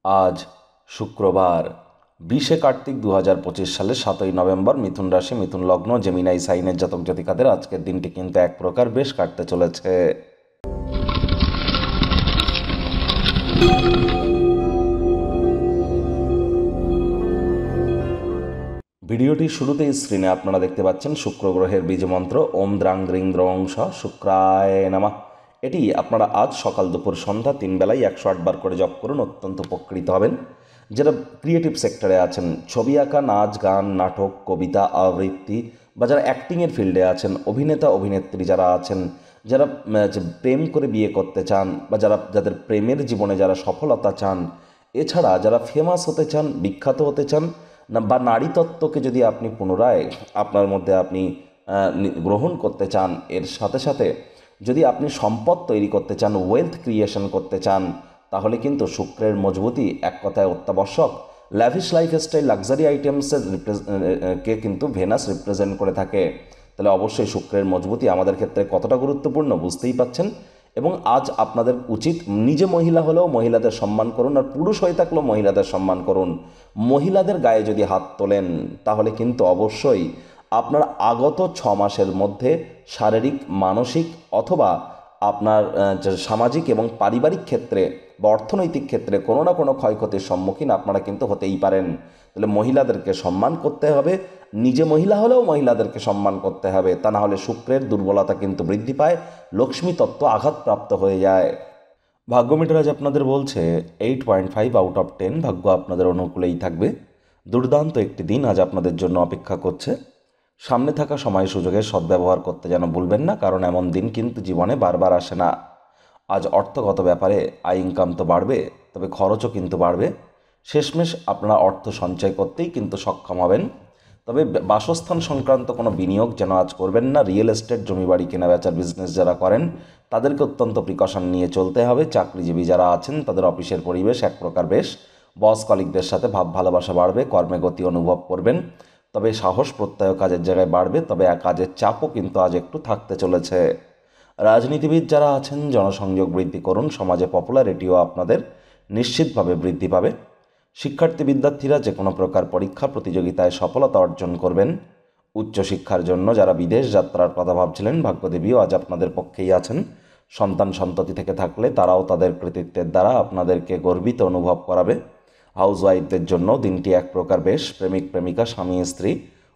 আজ শুক্রবার 20শে কার্তিক 2025 সালের 7ই নভেম্বর। মিথুন রাশি, মিথুন লগ্ন, জেমিনাই সাইনের জাতক জাতিকাদের আজকের দিনটি কিন্তু এক প্রকার বেশ কাটতে চলেছে। ভিডিওটির শুরুতেই স্ক্রিনে আপনারা দেখতে পাচ্ছেন শুক্র গ্রহের বীজ মন্ত্র ওম দ্রাং দ্রিং দ্রং স শুক্রায় নমঃ। এটি আপনারা আজ সকাল দুপুর সন্ধ্যা 3 বেলায় 108 বার করে জপ করুন, অত্যন্ত উপকৃত হবেন। যারা ক্রিয়েটিভ সেক্টরে আছেন, ছবি আঁকা, নাচ গান, নাটক, কবিতা আবৃত্তি, বা যারা অ্যাক্টিংয়ের ফিল্ডে আছেন, অভিনেতা অভিনেত্রী যারা আছেন, যারা প্রেম করে বিয়ে করতে চান, বা যাদের প্রেমের জীবনে যারা সফলতা চান, এছাড়া যারা ফেমাস হতে চান, বিখ্যাত হতে চান, না বা নারীতত্ত্বকে যদি আপনি পুনরায় আপনার মধ্যে আপনি গ্রহণ করতে চান, এর সাথে সাথে যদি আপনি সম্পদ তৈরি করতে চান, ওয়েলথ ক্রিয়েশন করতে চান, তাহলে কিন্তু শুক্রের মজবুতি এক কথায় অত্যাবশ্যক। ল্যাভিশ লাইফস্টাইল, লাক্সারি আইটেমসের কে কিন্তু ভেনাস রিপ্রেজেন্ট করে থাকে। তাহলে অবশ্যই শুক্রের মজবুতি আমাদের ক্ষেত্রে কতটা গুরুত্বপূর্ণ বুঝতেই পাচ্ছেন। এবং আজ আপনাদের উচিত নিজে মহিলা হলেও মহিলাদের সম্মান করুন, আর পুরুষ হয়ে থাকলেও মহিলাদের সম্মান করুন। মহিলাদের গায়ে যদি হাত তোলেন তাহলে কিন্তু অবশ্যই আপনার আগত 6 মাসের মধ্যে শারীরিক, মানসিক অথবা আপনার সামাজিক এবং পারিবারিক ক্ষেত্রে বা অর্থনৈতিক ক্ষেত্রে কোনো না কোনো ক্ষয়ক্ষতির সম্মুখীন আপনারা কিন্তু হতেই পারেন। তাহলে মহিলাদেরকে সম্মান করতে হবে, নিজে মহিলা হলেও মহিলাদেরকে সম্মান করতে হবে, তা না হলে শুক্রের দুর্বলতা কিন্তু বৃদ্ধি পায়, লক্ষ্মী তত্ত্ব আঘাতপ্রাপ্ত হয়ে যায়। ভাগ্য মিটার আজ আপনাদের বলছে 8.5 আউট অফ 10, ভাগ্য আপনাদের অনুকূলেই থাকবে। দুর্দান্ত একটি দিন আজ আপনাদের জন্য অপেক্ষা করছে। সামনে থাকা সময় সুযোগের সদ্ব্যবহার করতে যেন ভুলবেন না, কারণ এমন দিন কিন্তু জীবনে বারবার আসে না। আজ অর্থগত ব্যাপারে আয় ইনকাম তো বাড়বে, তবে খরচও কিন্তু বাড়বে। শেষমেশ আপনারা অর্থ সঞ্চয় করতেই কিন্তু সক্ষম হবেন। তবে বাসস্থান সংক্রান্ত কোনো বিনিয়োগ যেন আজ করবেন না। রিয়েল এস্টেট, জমি বাড়ি কেনা বেচার বিজনেস যারা করেন তাদেরকে অত্যন্ত প্রিকশন নিয়ে চলতে হবে। চাকরিজীবী যারা আছেন তাদের অফিসের পরিবেশ এক প্রকার বেশ, বস কলিগদের সাথে ভাব ভালোবাসা বাড়বে, কর্মে গতি অনুভব করবেন। তবে সাহস প্রত্যয় কাজের জায়গায় বাড়বে, তবে কাজের চাপও কিন্তু আজ একটু থাকতে চলেছে। রাজনীতিবিদ যারা আছেন জনসংযোগ বৃদ্ধি করুন, সমাজে পপুলারিটিও আপনাদের নিশ্চিতভাবে বৃদ্ধি পাবে। শিক্ষার্থী বিদ্যার্থীরা যে কোনো প্রকার পরীক্ষা প্রতিযোগিতায় সফলতা অর্জন করবেন। উচ্চশিক্ষার জন্য যারা বিদেশ যাত্রার কথা ভাবছিলেন, ভাগ্যদেবীও আজ আপনাদের পক্ষেই আছেন। সন্তান সন্ততি থেকে থাকলে তারাও তাদের কৃতিত্বের দ্বারা আপনাদেরকে গর্বিত অনুভব করাবে। হাউসওয়াইফদের জন্য দিনটি এক প্রকার বেশ। প্রেমিক প্রেমিকা, স্বামী স্ত্রী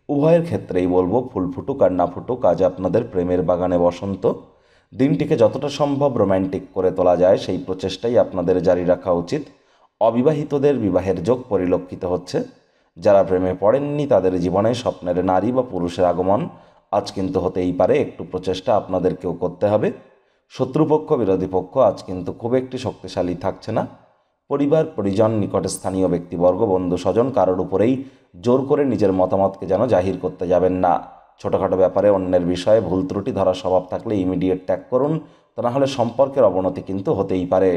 উভয়ের ক্ষেত্রেই বলবো, ফুল ফুটুক আর না ফুটুক, আজ আপনাদের প্রেমের বাগানে বসন্ত। দিনটিকে যতটা সম্ভব রোম্যান্টিক করে তোলা যায় সেই প্রচেষ্টাই আপনাদের জারি রাখা উচিত। অবিবাহিতদের বিবাহের যোগ পরিলক্ষিত হচ্ছে। যারা প্রেমে পড়েননি তাদের জীবনে স্বপ্নের নারী বা পুরুষের আগমন আজ কিন্তু হতেই পারে। একটু প্রচেষ্টা আপনাদেরকেও করতে হবে। শত্রুপক্ষ, বিরোধী পক্ষ আজ কিন্তু খুব একটি শক্তিশালী থাকছে না। পরিবার পরিজন, নিকটে স্থানীয় ব্যক্তিবর্গ, বন্ধু স্বজন কারোর উপরেই জোর করে নিজের মতামতকে যেন জাহির করতে যাবেন না। ছোটোখাটো ব্যাপারে অন্যের বিষয়ে ভুল ত্রুটি ধরার স্বভাব থাকলে ইমিডিয়েট ত্যাগ করুন, তা না হলে সম্পর্কের অবনতি কিন্তু হতেই পারে।